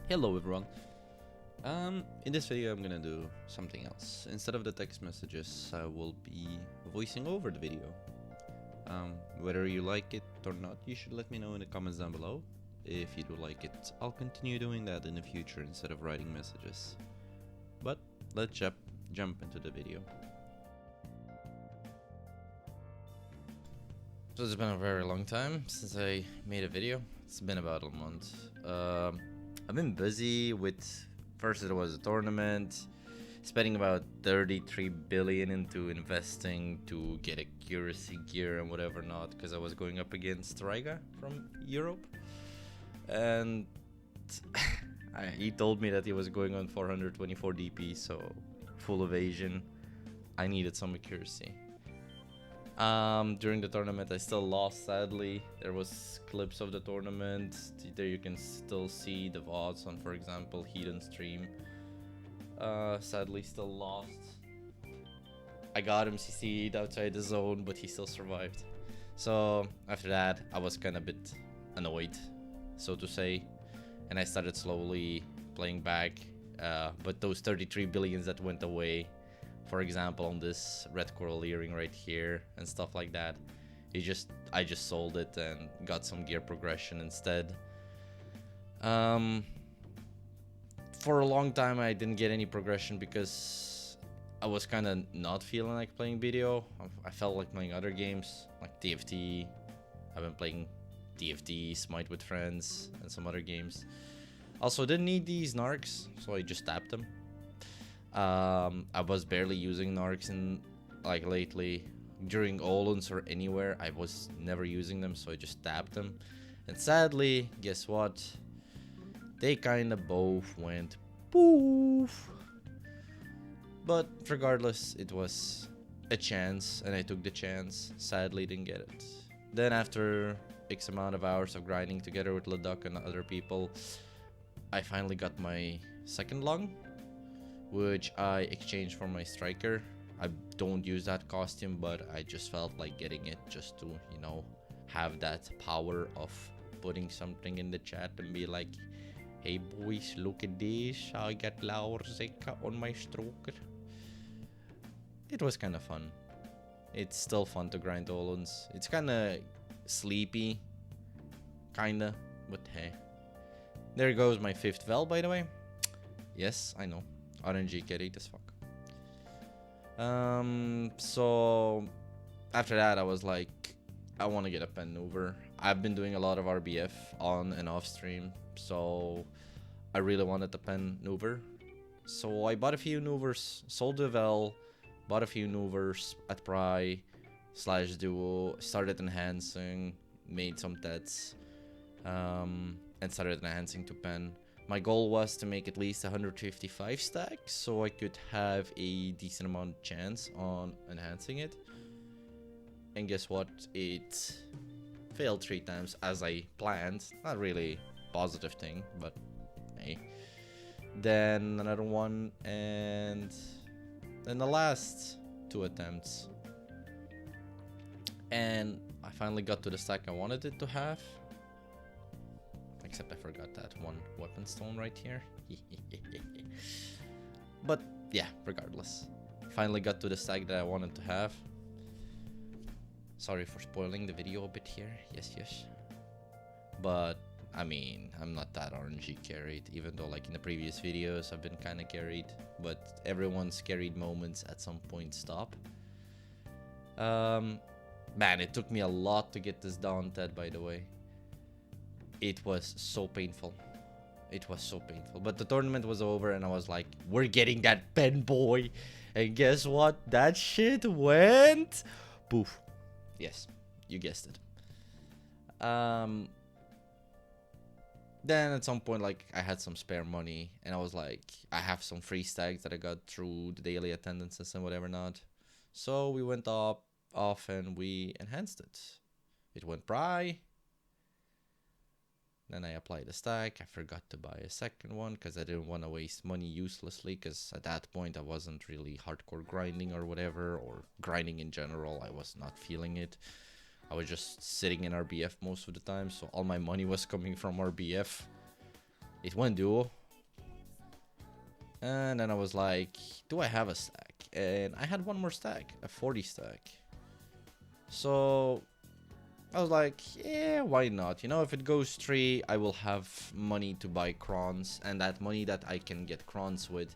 Hello everyone. In this video I'm gonna do something else. Instead of the text messages, I will be voicing over the video. Whether you like it or not, you should let me know in the comments down below. If you do like it, I'll continue doing that in the future instead of writing messages. But let's jump into the video. So it's been a very long time since I made a video. It's been about a month. I've been busy with, first it was a tournament, spending about 33 billion into investing to get accuracy gear and whatever not, because I was going up against Riga from Europe. And he told me that he was going on 424 DP, so full evasion. I needed some accuracy. During the tournament I still lost, sadly. There was clips of the tournament. There you can still see the VODs on, for example, Hidden Stream. Sadly still lost. I got him CC'd outside the zone, but he still survived. So after that I was kind of a bit annoyed, so to say, and I started slowly playing back. But those 33 billions that went away, for example, on this red coral earring right here and stuff like that, I just sold it and got some gear progression instead. For a long time I didn't get any progression because I was kind of not feeling like playing BDO. I felt like playing other games like TFT. I've been playing TFT, Smite with friends, and some other games. Also didn't need these narcs, so I just tapped them. I was barely using narcs in lately. During Olens or anywhere I was never using them, so I just tapped them, and sadly, guess what, they kind of both went poof. But regardless, it was a chance and I took the chance. Sadly didn't get it. Then after X amount of hours of grinding together with Laduk and other people, I finally got my second lung, which I exchanged for my striker. I don't use that costume, but I just felt like getting it just to, you know, have that power of putting something in the chat and be like, hey boys, look at this, I got Laurzeka on my stroker. It was kind of fun. It's still fun to grind Olens. It's kind of sleepy, kinda, but hey. There goes my 5th Vel, by the way. Yes, I know. RNG carried as fuck. So after that I was like, I want to get a pen maneuver. I've been doing a lot of RBF on and off stream, so I really wanted the pen maneuver. So I bought a few maneuvers, sold the Vel, bought a few maneuvers at Pry / Duo, started enhancing, made some tets, and started enhancing to pen. My goal was to make at least 155 stacks, so I could have a decent amount of chance on enhancing it. And guess what? It failed 3 times as I planned. Not really positive thing, but hey. Then another one, and then the last 2 attempts. And I finally got to the stack I wanted it to have. Except I forgot that one weapon stone right here. But yeah, regardless. Finally got to the stack that I wanted to have. Sorry for spoiling the video a bit here. Yes. But I mean, I'm not that RNG carried, even though like in the previous videos I've been kind of carried. But everyone's carried moments at some point stop. Man, it took me a lot to get this down, Ted, by the way. It was so painful. It was so painful. But the tournament was over and I was like, we're getting that pen, boy. And guess what? That shit went poof. Yes, you guessed it. Then at some point, like, I had some spare money and I was like, I have some free stacks that I got through the daily attendances and whatever not. So we went off and we enhanced it. It went Pry. Then I applied a stack. I forgot to buy a second one because I didn't want to waste money uselessly, because at that point I wasn't really hardcore grinding or whatever, or grinding in general. I was not feeling it. I was just sitting in RBF most of the time, so all my money was coming from RBF. It went duo. And then I was like, do I have a stack? And I had one more stack, a 40 stack. So I was like, yeah, why not? You know, if it goes 3, I will have money to buy crons, and that money that I can get crons with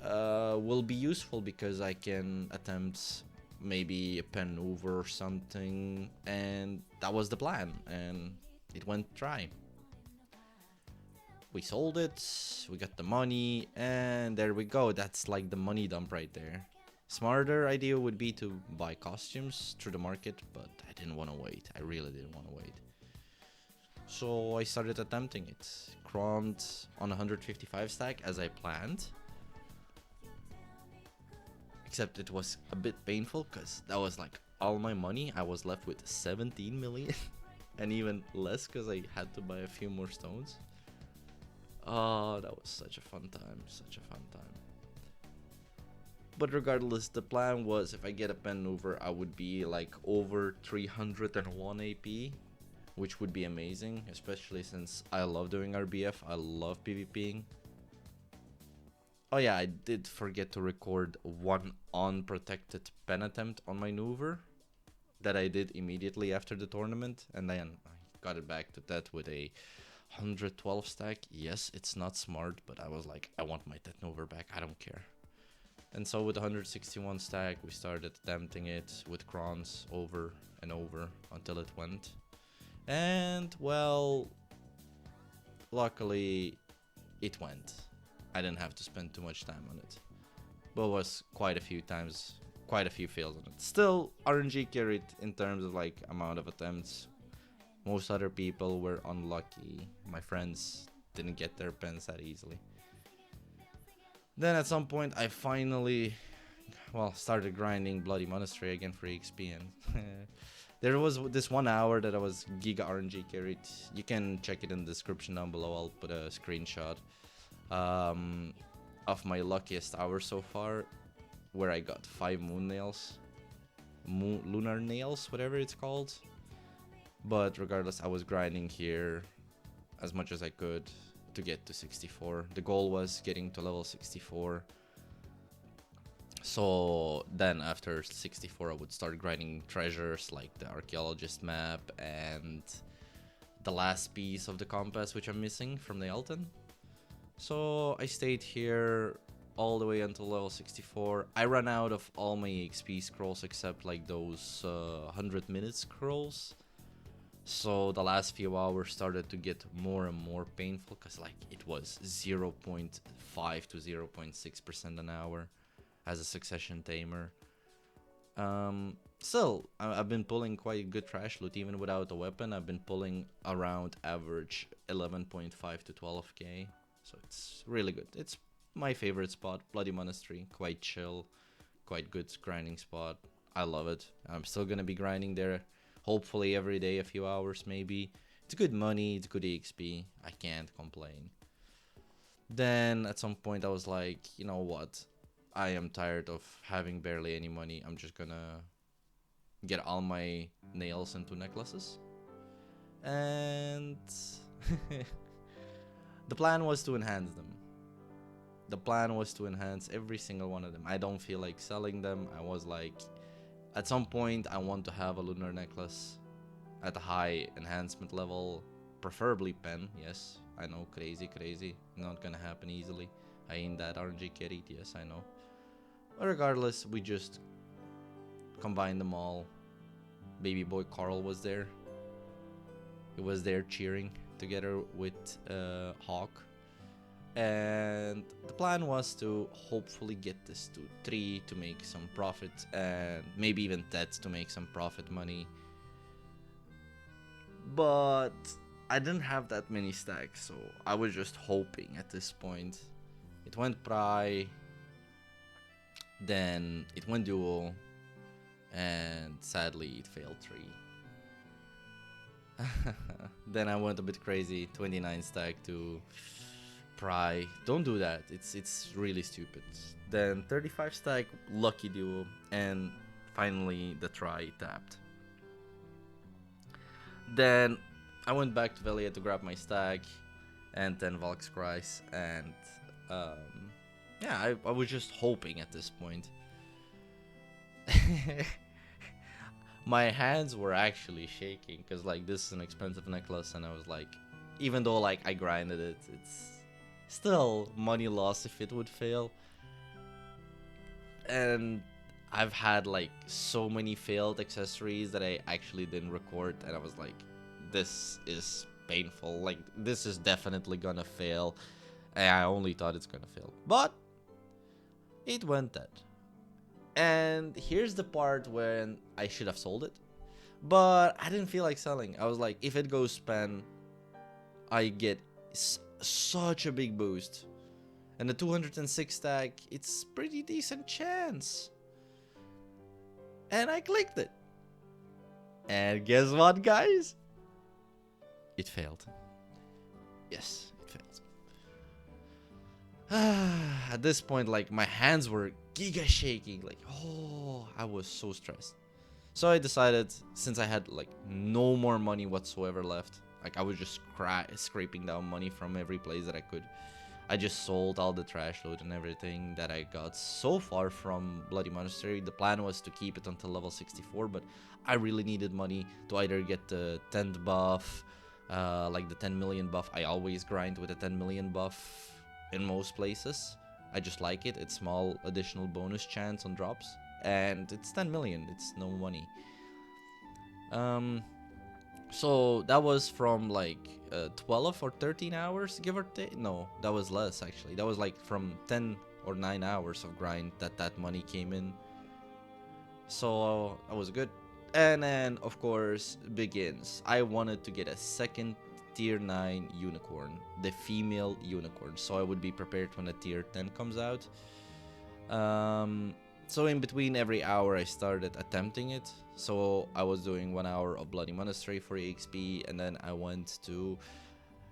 will be useful because I can attempt maybe a pen over or something, and that was the plan, and it went dry. We sold it, we got the money, and there we go. That's like the money dump right there. Smarter idea would be to buy costumes through the market, but I didn't want to wait. I really didn't want to wait. So I started attempting it. Croned on 155 stack as I planned. Except it was a bit painful because that was like all my money. I was left with 17 million and even less because I had to buy a few more stones. Oh, that was such a fun time, such a fun time. But regardless, the plan was if I get a pen over, I would be like over 301 AP, which would be amazing, especially since I love doing RBF, I love PvPing. Oh yeah, I did forget to record one unprotected pen attempt on my Nuver that I did immediately after the tournament, and then I got it back to that with a 112 stack. Yes, it's not smart, but I was like, I want my Nuver back, I don't care. And so with 161 stack, we started attempting it with crons over and over until it went. And well, luckily it went. I didn't have to spend too much time on it. But it was quite a few times, quite a few fails on it. Still, RNG carried in terms of like amount of attempts. Most other people were unlucky. My friends didn't get their pens that easily. Then at some point I finally, well, started grinding Bloody Monastery again for EXP, and there was this 1 hour that I was Giga RNG carried. You can check it in the description down below. I'll put a screenshot of my luckiest hour so far, where I got 5 moon nails, lunar nails, whatever it's called. But regardless, I was grinding here as much as I could to get to 64. The goal was getting to level 64. So then after 64, I would start grinding treasures like the archaeologist map and the last piece of the compass, which I'm missing from the Elton. So I stayed here all the way until level 64. I ran out of all my XP scrolls except like those 100-minute scrolls. So the last few hours started to get more and more painful because like it was 0.5 to 0.6% an hour as a succession tamer. Still, I've been pulling quite good trash loot even without a weapon. I've been pulling around average 11.5 to 12k. So it's really good. It's my favorite spot, Bloody Monastery. Quite chill, quite good grinding spot. I love it. I'm still gonna be grinding there, hopefully every day, a few hours maybe. It's good money, it's good EXP. I can't complain. Then at some point I was like, you know what? I am tired of having barely any money. I'm just gonna get all my nails into necklaces. And the plan was to enhance them. The plan was to enhance every single one of them. I don't feel like selling them. I was like, at some point I want to have a lunar necklace at a high enhancement level, preferably pen. Yes, I know, crazy, not gonna happen easily. I ain't that RNG carried, yes, I know. But regardless, we just combined them all. Baby boy Carl was there. He was there cheering together with Hawk. And the plan was to hopefully get this to 3 to make some profit, and maybe even that to make some profit money. But I didn't have that many stacks, so I was just hoping at this point. It went Pry, then it went Duo, and sadly it failed 3. Then I went a bit crazy, 29 stack to Pry. Don't do that, it's really stupid. Then 35 stack, Lucky Duo, and finally the Try tapped. Then I went back to Velia to grab my stack, and then Valk's Christ, and Yeah, I was just hoping at this point. My hands were actually shaking because like this is an expensive necklace, and I was like, even though like I grinded it, it's still money loss if it would fail. And I've had like so many failed accessories that I actually didn't record, and I was like, this is painful. Like this is definitely gonna fail. And I only thought it's gonna fail, but it went dead. And here's the part when I should have sold it, but I didn't feel like selling. I was like, if it goes spam, I get such a big boost. And the 206 stack, it's pretty decent chance. And I clicked it. And guess what, guys? It failed. Yes, it failed. At this point, like, my hands were giga shaking. Like, oh, I was so stressed. So I decided, since I had, like, no more money whatsoever left, like, I was just scraping down money from every place that I could. I just sold all the trash loot and everything that I got so far from Bloody Monastery. The plan was to keep it until level 64, but I really needed money to either get the 10th buff, like the 10 million buff. I always grind with a 10 million buff in most places. I just like it. It's small additional bonus chance on drops, and it's 10 million. It's no money. So that was from like 12 or 13 hours, give or take. No, that was less actually. That was like from 10 or 9 hours of grind that money came in. So that was good. And then of course begins. I wanted to get a second tier 9 unicorn, the female unicorn, so I would be prepared when a tier 10 comes out. So in between every hour I started attempting it. So I was doing 1 hour of Bloody Monastery for EXP, and then I went to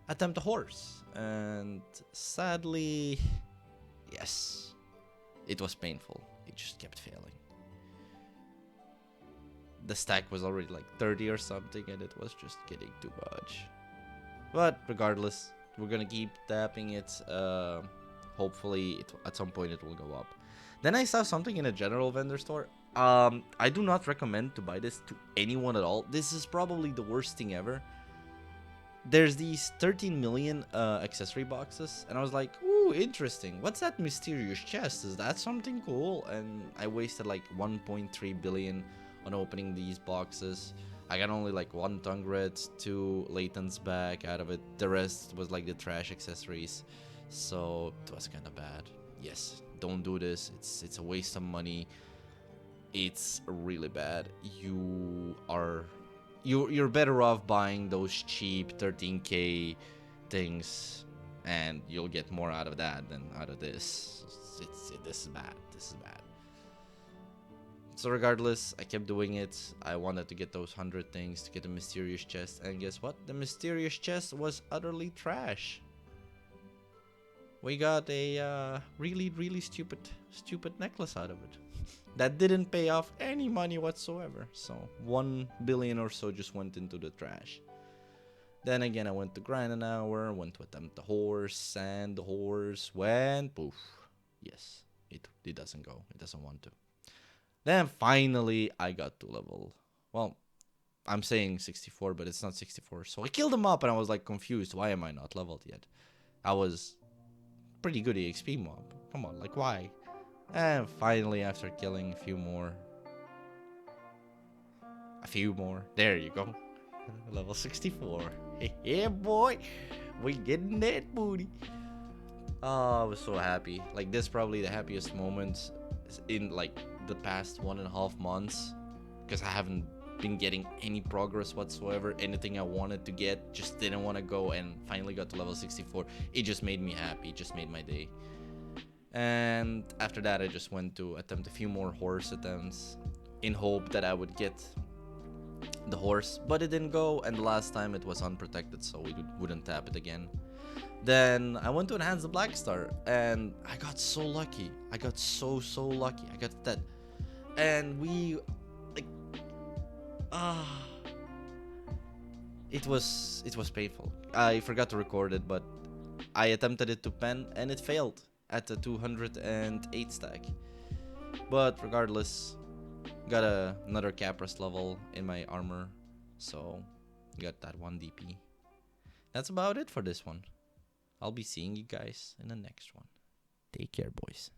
attempt a horse. And sadly, yes, it was painful. It just kept failing. The stack was already like 30 or something, and it was just getting too much. But regardless, we're gonna keep tapping it. Hopefully, at some point it will go up. Then I saw something in a general vendor store. I do not recommend to buy this to anyone at all. This is probably the worst thing ever. There's these 13 million accessory boxes, and I was like, ooh, interesting. What's that mysterious chest? Is that something cool? And I wasted like 1.3 billion on opening these boxes. I got only like 1 tongue red, 2 latents back out of it. The rest was like the trash accessories. So it was kind of bad. Yes, don't do this. It's a waste of money. It's really bad. You're better off buying those cheap 13k things, and you'll get more out of that than out of this. This is bad. This is bad. So regardless, I kept doing it. I wanted to get those 100 things to get a mysterious chest, and guess what? The mysterious chest was utterly trash. We got a really stupid necklace out of it. That didn't pay off any money whatsoever. So 1 billion or so just went into the trash. Then again, I went to grind an hour, went to attempt the horse, and the horse went poof. Yes, it doesn't go. It doesn't want to. Then finally, I got to level. Well, I'm saying 64, but it's not 64. So I killed him up, and I was like confused. Why am I not leveled yet? I was pretty good EXP mob. Come on, like why? And finally, after killing a few more, there you go. Level 64. Yeah, boy, we getting that booty. Oh, I was so happy. Like this, probably the happiest moment in like the past 1.5 months, because I haven't been getting any progress whatsoever. Anything I wanted to get just didn't want to go, and finally got to level 64. It just made me happy. It just made my day. And after that, I just went to attempt a few more horse attempts in hope that I would get the horse, but it didn't go, and the last time it was unprotected, so we wouldn't tap it again. Then I went to enhance the blackstar, and I got so lucky. I got so lucky. I got that, and we like it was painful. I forgot to record it, but I attempted it to pen and it failed. at the 208 stack. But regardless, got another Capras level in my armor, so got that 1 DP. That's about it for this one. I'll be seeing you guys in the next one. Take care, boys.